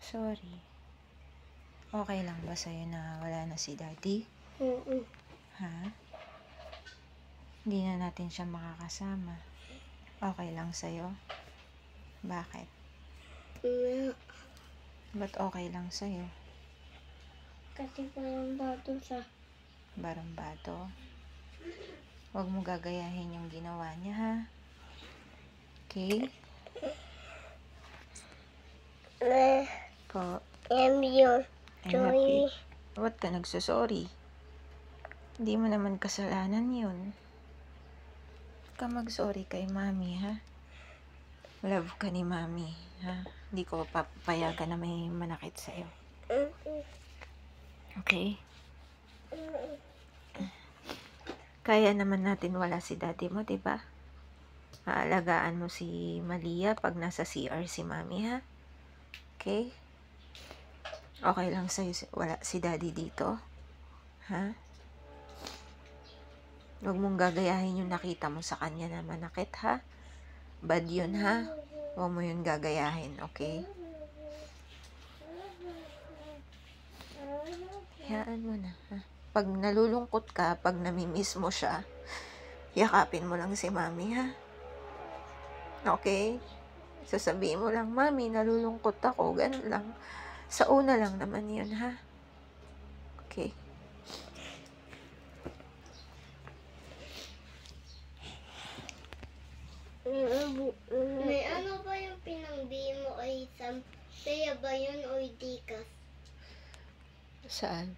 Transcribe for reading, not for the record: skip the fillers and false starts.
Sorry. Okay lang ba sa'yo na wala na si Daddy? Ha? Hindi na natin siya makakasama. Okay lang sa'yo? Bakit? Ba't okay lang sa'yo? Kasi parang bato siya. Barang-bato? Huwag mo gagayahin yung ginawa niya, ha? Okay? Po. I'm I'm happy. Ba't ka nagsasorry? Hindi mo naman kasalanan yun. Huwag ka mag-sorry kay Mami, ha? Love ka ni Mami, ha? Hindi ko papayagan na may manakit sa'yo. Okay? Kaya naman natin wala si Daddy mo, diba? Aalagaan mo si Malia pag nasa CR si Mami, ha? Okay? Okay lang sa'yo wala si Daddy dito? Ha? Huwag mong gagayahin yung nakita mo sa kanya na manakit, ha? Bad yun, ha? Huwag mo yun gagayahin, okay? Hayaan mo na, ha? Pag nalulungkot ka, pag namimiss mo siya, yakapin mo lang si Mami, ha? Okay? Sasabihin mo lang, Mami, nalulungkot ako. Ganun lang. Sa una lang naman yun, ha? Okay. May ano ba yung pinangbi mo kay Sam? Kaya ba yun o Dikas? Saan?